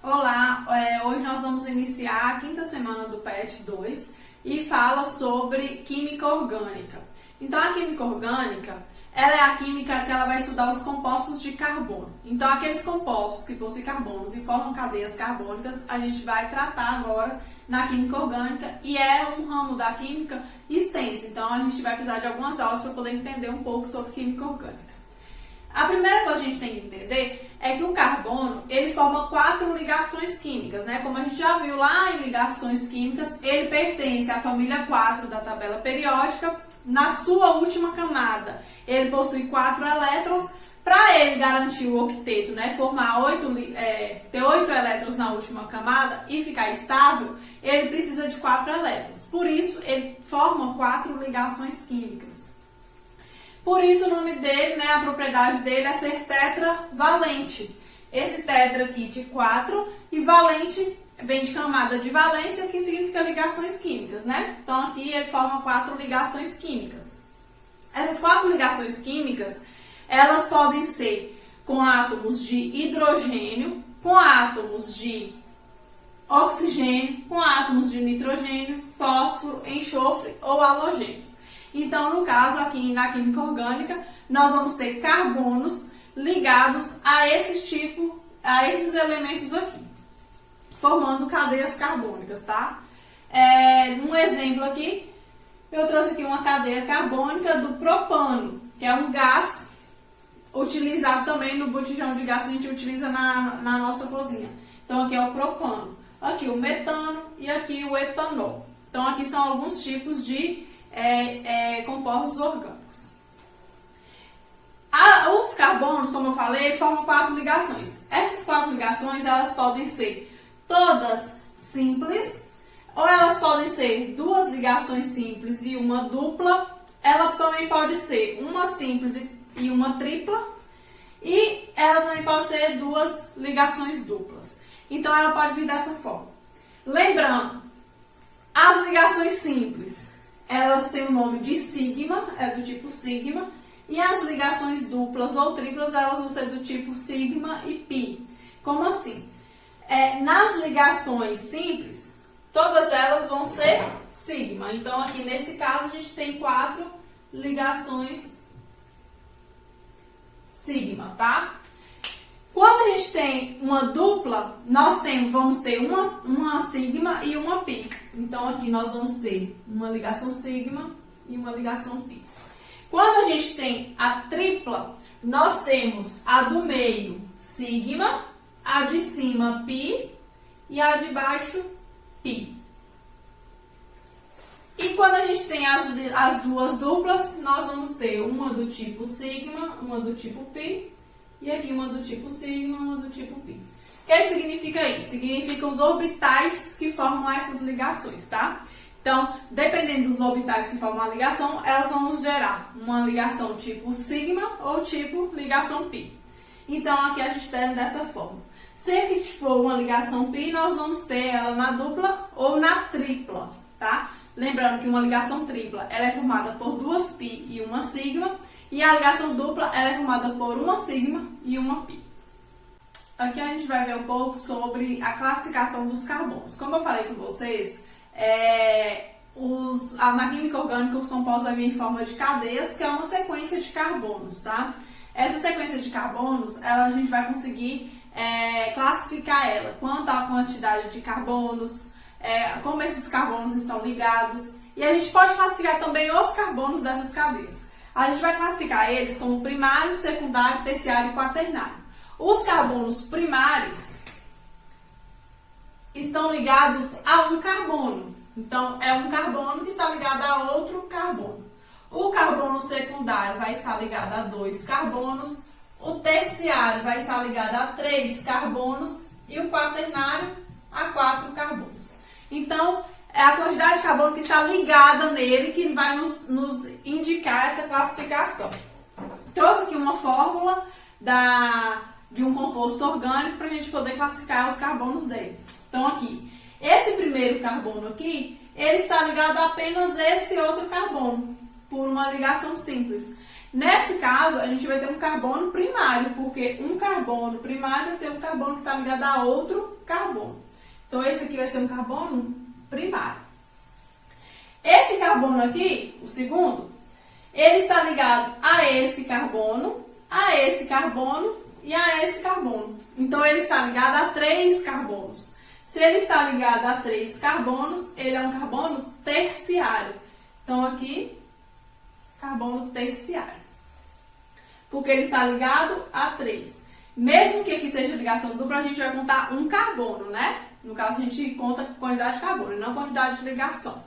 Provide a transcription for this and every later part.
Olá, hoje nós vamos iniciar a quinta semana do PET 2 e fala sobre química orgânica. Então, a química orgânica, ela é a química que ela vai estudar os compostos de carbono. Então, aqueles compostos que possuem carbonos e formam cadeias carbônicas, a gente vai tratar agora na química orgânica e é um ramo da química extenso. Então, a gente vai precisar de algumas aulas para poder entender um pouco sobre química orgânica. A primeira coisa que a gente tem que entender é que o carbono, ele forma 4 ligações químicas, né? Como a gente já viu lá em ligações químicas, ele pertence à família 4 da tabela periódica. Na sua última camada, ele possui 4 elétrons. Para ele garantir o octeto, né? Formar ter 8 elétrons na última camada e ficar estável, ele precisa de 4 elétrons. Por isso, ele forma 4 ligações químicas. Por isso o nome dele, né, a propriedade dele é ser tetravalente. Esse tetra aqui de 4 e valente vem de camada de valência, que significa ligações químicas, né? Então aqui ele forma 4 ligações químicas. Essas 4 ligações químicas, elas podem ser com átomos de hidrogênio, com átomos de oxigênio, com átomos de nitrogênio, fósforo, enxofre ou halogênios. Então, no caso, aqui na química orgânica, nós vamos ter carbonos ligados a esses elementos aqui, formando cadeias carbônicas, tá? Um exemplo aqui, eu trouxe aqui uma cadeia carbônica do propano, que é um gás utilizado também no botijão de gás que a gente utiliza na nossa cozinha. Então, aqui é o propano, aqui o metano e aqui o etanol. Então, aqui são alguns tipos de compostos orgânicos. Os carbonos, como eu falei, formam 4 ligações. Essas 4 ligações, elas podem ser todas simples, ou elas podem ser 2 ligações simples e uma dupla. Ela também pode ser uma simples e uma tripla, e ela também pode ser 2 ligações duplas. Então, ela pode vir dessa forma. Lembrando, as ligações simples, elas têm o nome de sigma, é do tipo sigma, e as ligações duplas ou triplas, elas vão ser do tipo sigma e pi. Como assim? Nas ligações simples, todas elas vão ser sigma. Então, aqui nesse caso, a gente tem 4 ligações sigma, tá? Quando a gente tem uma dupla, vamos ter uma sigma e uma pi. Então, aqui nós vamos ter uma ligação sigma e uma ligação pi. Quando a gente tem a tripla, nós temos a do meio sigma, a de cima pi e a de baixo pi. E quando a gente tem as duas duplas, nós vamos ter uma do tipo sigma, uma do tipo pi, e aqui uma do tipo sigma, uma do tipo pi. O que significa isso? Significa os orbitais que formam essas ligações, tá? Então, dependendo dos orbitais que formam a ligação, elas vão nos gerar uma ligação tipo sigma ou tipo ligação pi. Então, aqui a gente tem dessa forma. Sempre que for uma ligação pi, nós vamos ter ela na dupla ou na tripla, tá? Lembrando que uma ligação tripla, ela é formada por 2 pi e uma sigma, e a ligação dupla, ela é formada por uma sigma e uma pi. Aqui a gente vai ver um pouco sobre a classificação dos carbonos. Como eu falei com vocês, na química orgânica, os compostos vão vir em forma de cadeias, que é uma sequência de carbonos, tá? Essa sequência de carbonos, a gente vai conseguir classificar ela quanto à quantidade de carbonos, como esses carbonos estão ligados, e a gente pode classificar também os carbonos dessas cadeias. A gente vai classificar eles como primário, secundário, terciário e quaternário. Os carbonos primários estão ligados a um carbono. Então, é um carbono que está ligado a outro carbono. O carbono secundário vai estar ligado a 2 carbonos, o terciário vai estar ligado a 3 carbonos e o quaternário a 4 carbonos. Então, é a quantidade de carbono que está ligada nele que vai nos indicar essa classificação. Trouxe aqui uma fórmula de um composto orgânico para a gente poder classificar os carbonos dele. Então, aqui, esse primeiro carbono aqui, ele está ligado a apenas esse outro carbono, por uma ligação simples. Nesse caso, a gente vai ter um carbono primário, porque um carbono primário vai ser um carbono que está ligado a outro carbono. Então, esse aqui vai ser um carbono primário. Esse carbono aqui, o segundo, ele está ligado a esse carbono e a esse carbono. Então, ele está ligado a 3 carbonos. Se ele está ligado a 3 carbonos, ele é um carbono terciário. Então, aqui, carbono terciário. Porque ele está ligado a 3. Mesmo que aqui seja ligação dupla, a gente vai contar um carbono, né? No caso, a gente conta quantidade de carbono e não quantidade de ligação.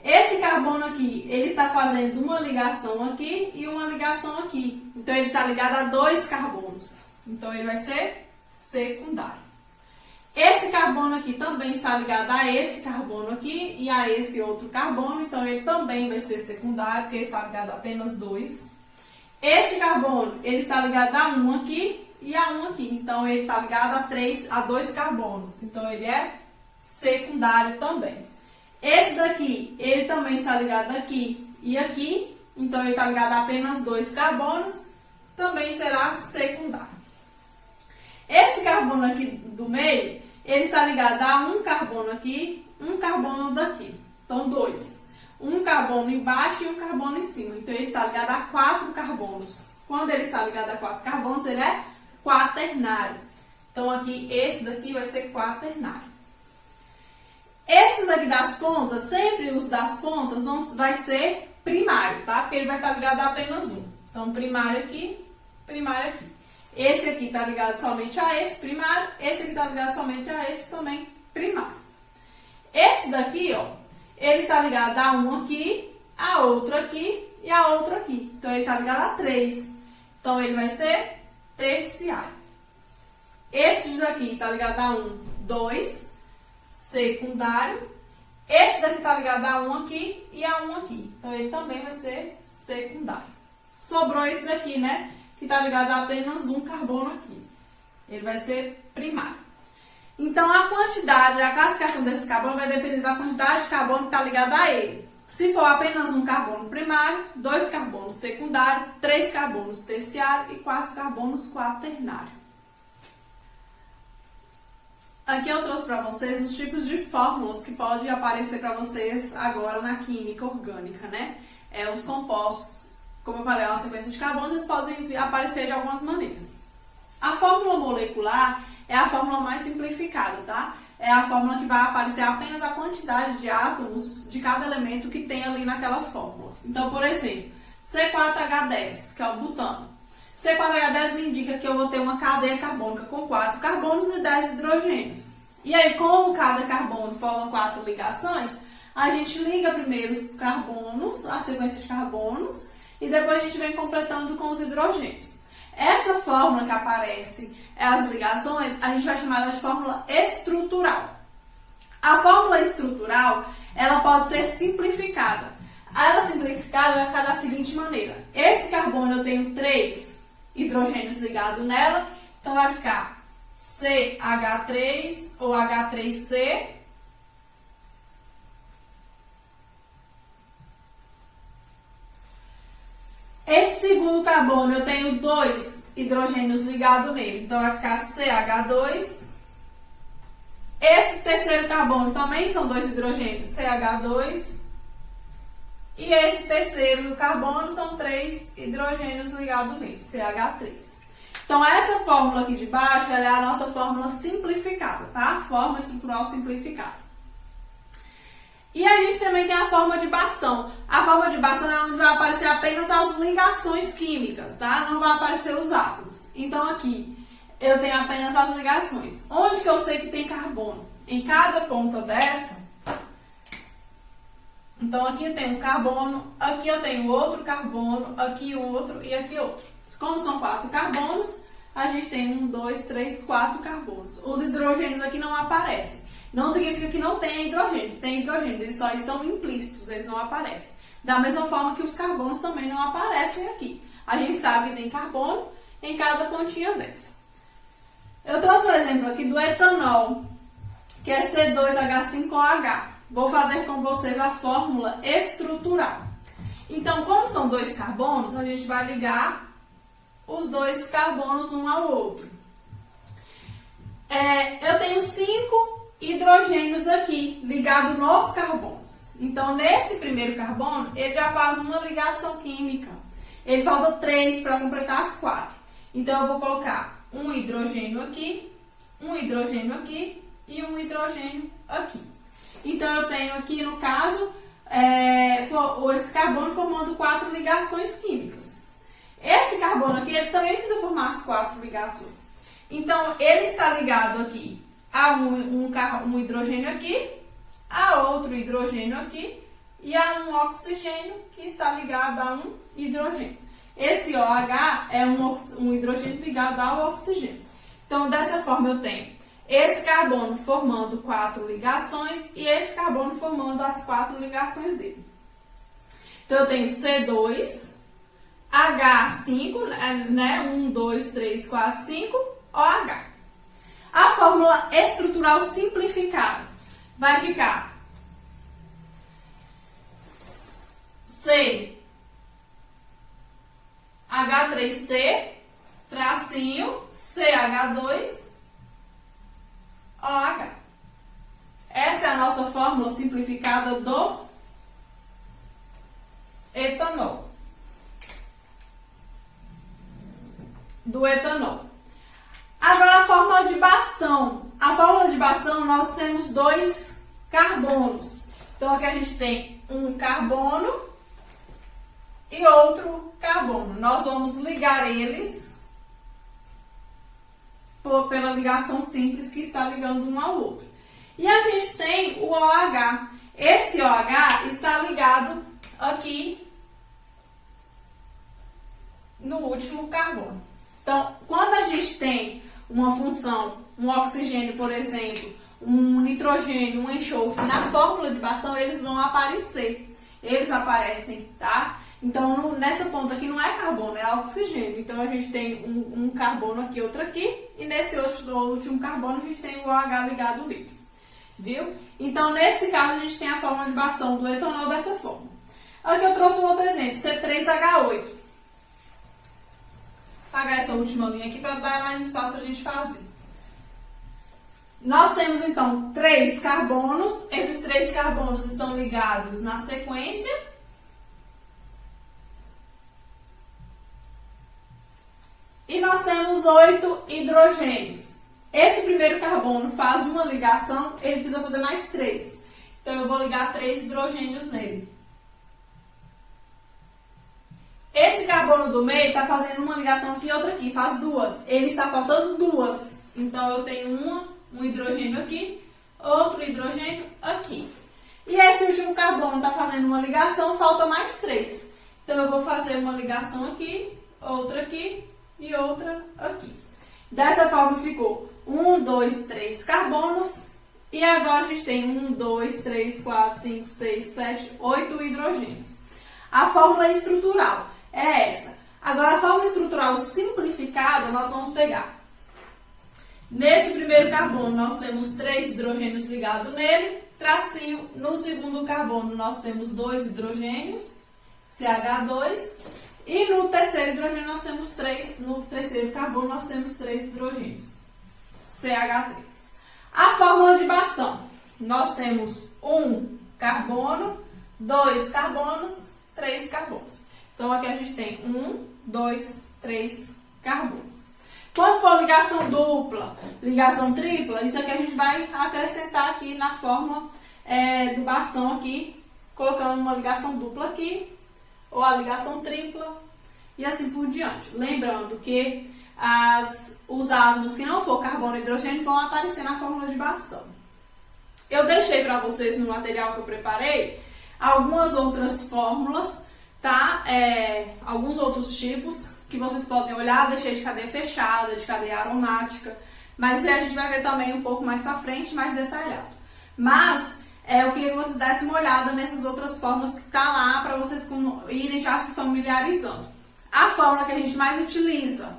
Esse carbono aqui, ele está fazendo uma ligação aqui e uma ligação aqui. Então, ele está ligado a 2 carbonos. Então, ele vai ser secundário. Esse carbono aqui também está ligado a esse carbono aqui e a esse outro carbono. Então, ele também vai ser secundário, porque ele está ligado a apenas 2. Este carbono, ele está ligado a 1 aqui e a 1 aqui. Então, ele está ligado a 2 carbonos. Então, ele é secundário também. Esse daqui, ele também está ligado aqui e aqui. Então, ele está ligado a apenas 2 carbonos. Também será secundário. Esse carbono aqui do meio, ele está ligado a um carbono aqui, um carbono daqui. Então, 2. Um carbono embaixo e um carbono em cima. Então, ele está ligado a 4 carbonos. Quando ele está ligado a 4 carbonos, ele é quaternário. Então, aqui, esse daqui vai ser quaternário. Esses aqui das pontas, sempre os das pontas vai ser primário, tá? Porque ele vai estar ligado a apenas um. Então, primário aqui, primário aqui. Esse aqui está ligado somente a esse, primário. Esse aqui está ligado somente a esse, também, primário. Esse daqui, ó, ele está ligado a um aqui, a outro aqui e a outro aqui. Então, ele está ligado a 3. Então, ele vai ser terciário. Esse daqui está ligado a 1, 2, secundário. Esse daqui está ligado a 1 aqui e a 1 aqui. Então, ele também vai ser secundário. Sobrou esse daqui, né? Que está ligado a apenas um carbono aqui. Ele vai ser primário. Então, a quantidade, a classificação desse carbono vai depender da quantidade de carbono que está ligada a ele. Se for apenas um carbono primário, 2 carbonos secundário, 3 carbonos terciário e 4 carbonos quaternário. Aqui eu trouxe para vocês os tipos de fórmulas que podem aparecer para vocês agora na química orgânica, né? Os compostos, como eu falei, é uma sequência de carbonos, eles podem aparecer de algumas maneiras. A fórmula molecular é a fórmula mais simplificada, tá? É a fórmula que vai aparecer apenas a quantidade de átomos de cada elemento que tem ali naquela fórmula. Então, por exemplo, C4H10, que é o butano. C4H10 me indica que eu vou ter uma cadeia carbônica com 4 carbonos e 10 hidrogênios. E aí, como cada carbono forma 4 ligações, a gente liga primeiro os carbonos, a sequência de carbonos, e depois a gente vem completando com os hidrogênios. Essa fórmula que aparece, as ligações, a gente vai chamar ela de fórmula estrutural. A fórmula estrutural, ela pode ser simplificada. Ela simplificada vai ficar da seguinte maneira. Esse carbono eu tenho 3 hidrogênios ligados nela, então vai ficar CH3 ou H3C. Esse segundo carbono eu tenho 2 hidrogênios ligados nele, então vai ficar CH2. Esse terceiro carbono também são 2 hidrogênios, CH2. E esse terceiro carbono são 3 hidrogênios ligados nele, CH3. Então, essa fórmula aqui de baixo, ela é a nossa fórmula simplificada, tá? Fórmula estrutural simplificada. E a gente também tem a forma de bastão. A forma de bastão é onde vai aparecer apenas as ligações químicas, tá? Não vai aparecer os átomos. Então, aqui, eu tenho apenas as ligações. Onde que eu sei que tem carbono? Em cada ponta dessa. Então, aqui eu tenho um carbono, aqui eu tenho outro carbono, aqui outro e aqui outro. Como são 4 carbonos, a gente tem 1, 2, 3, 4 carbonos. Os hidrogênios aqui não aparecem. Não significa que não tenha hidrogênio. Tem hidrogênio, eles só estão implícitos, eles não aparecem. Da mesma forma que os carbonos também não aparecem aqui. A gente sabe que tem carbono em cada pontinha dessa. Eu trouxe o exemplo aqui do etanol, que é C2H5OH. Vou fazer com vocês a fórmula estrutural. Então, como são dois carbonos, a gente vai ligar os dois carbonos um ao outro. Eu tenho 5 hidrogênios aqui ligados nos carbonos. Então, nesse primeiro carbono, ele já faz uma ligação química. Ele falta 3 para completar as 4. Então, eu vou colocar um hidrogênio aqui e um hidrogênio aqui. Então, eu tenho aqui, no caso, esse carbono formando 4 ligações químicas. Esse carbono aqui, ele também precisa formar as 4 ligações. Então, ele está ligado aqui a um hidrogênio aqui, a outro hidrogênio aqui e a um oxigênio que está ligado a um hidrogênio. Esse OH é um hidrogênio ligado ao oxigênio. Então, dessa forma, eu tenho esse carbono formando 4 ligações e esse carbono formando as 4 ligações dele. Então, eu tenho C2, H5, né? 1, 2, 3, 4, 5, OH. A fórmula estrutural simplificada vai ficar C, H3C, tracinho, CH2, OH. Essa é a nossa fórmula simplificada do etanol. Agora a fórmula de bastão. A fórmula de bastão nós temos 2 carbonos. Então aqui a gente tem um carbono e outro carbono. Nós vamos ligar eles pela ligação simples que está ligando um ao outro. E a gente tem o OH. Esse OH está ligado aqui no último carbono. Então, quando a gente tem uma função, um oxigênio, por exemplo, um nitrogênio, um enxofre, na fórmula de bastão eles vão aparecer. Eles aparecem, tá? Então, nessa ponta aqui não é carbono, é oxigênio. Então, a gente tem um carbono aqui, outro aqui. E nesse último carbono, a gente tem o OH ligado nele. Viu? Então, nesse caso, a gente tem a fórmula de bastão do etanol dessa forma. Aqui eu trouxe um outro exemplo, C3H8. Vou apagar essa última linha aqui para dar mais espaço a gente fazer. Nós temos, então, 3 carbonos. Esses 3 carbonos estão ligados na sequência. E nós temos 8 hidrogênios. Esse primeiro carbono faz uma ligação, ele precisa fazer mais 3. Então, eu vou ligar 3 hidrogênios nele. Esse carbono do meio está fazendo uma ligação aqui e outra aqui, faz 2. Ele está faltando 2. Então, eu tenho um hidrogênio aqui, outro hidrogênio aqui. E esse último carbono está fazendo uma ligação, falta mais 3. Então, eu vou fazer uma ligação aqui, outra aqui e outra aqui. Dessa forma, ficou 1, 2, 3 carbonos. E agora a gente tem 1, 2, 3, 4, 5, 6, 7, 8 hidrogênios. A fórmula estrutural é essa. Agora, a fórmula estrutural simplificada, nós vamos pegar. Nesse primeiro carbono, nós temos 3 hidrogênios ligados nele, tracinho. No segundo carbono, nós temos 2 hidrogênios, CH2. E no terceiro hidrogênio, nós temos 3. No terceiro carbono, nós temos 3 hidrogênios, CH3. A fórmula de bastão. Nós temos 1 carbono, 2 carbonos, 3 carbonos. Então, aqui a gente tem 1, 2, 3 carbonos. Quando for ligação dupla, ligação tripla, isso aqui a gente vai acrescentar aqui na fórmula do bastão aqui, colocando uma ligação dupla aqui, ou a ligação tripla, e assim por diante. Lembrando que os átomos que não for carbono e hidrogênio vão aparecer na fórmula de bastão. Eu deixei para vocês no material que eu preparei algumas outras fórmulas, tá? Alguns outros tipos que vocês podem olhar. Deixei de cadeia fechada, de cadeia aromática, mas a gente vai ver também um pouco mais para frente, mais detalhado. Mas eu queria que vocês dessem uma olhada nessas outras fórmulas que tá lá, para vocês irem já se familiarizando. A fórmula que a gente mais utiliza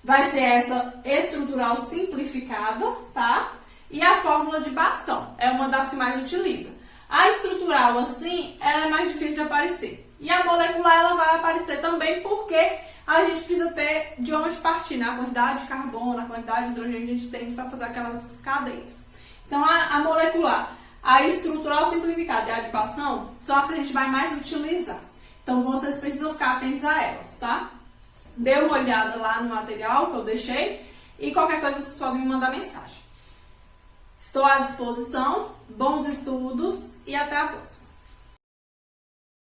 vai ser essa estrutural simplificada, tá? E a fórmula de bastão é uma das que mais utiliza. A estrutural, assim, ela é mais difícil de aparecer. E a molecular ela vai aparecer também porque a gente precisa ter de onde partir, né? A quantidade de carbono, a quantidade de hidrogênio que a gente tem para fazer aquelas cadeias. Então, a molecular, a estrutural simplificada e a adipação são as que a gente vai mais utilizar. Então, vocês precisam ficar atentos a elas, tá? Dê uma olhada lá no material que eu deixei e qualquer coisa vocês podem me mandar mensagem. Estou à disposição, bons estudos e até a próxima.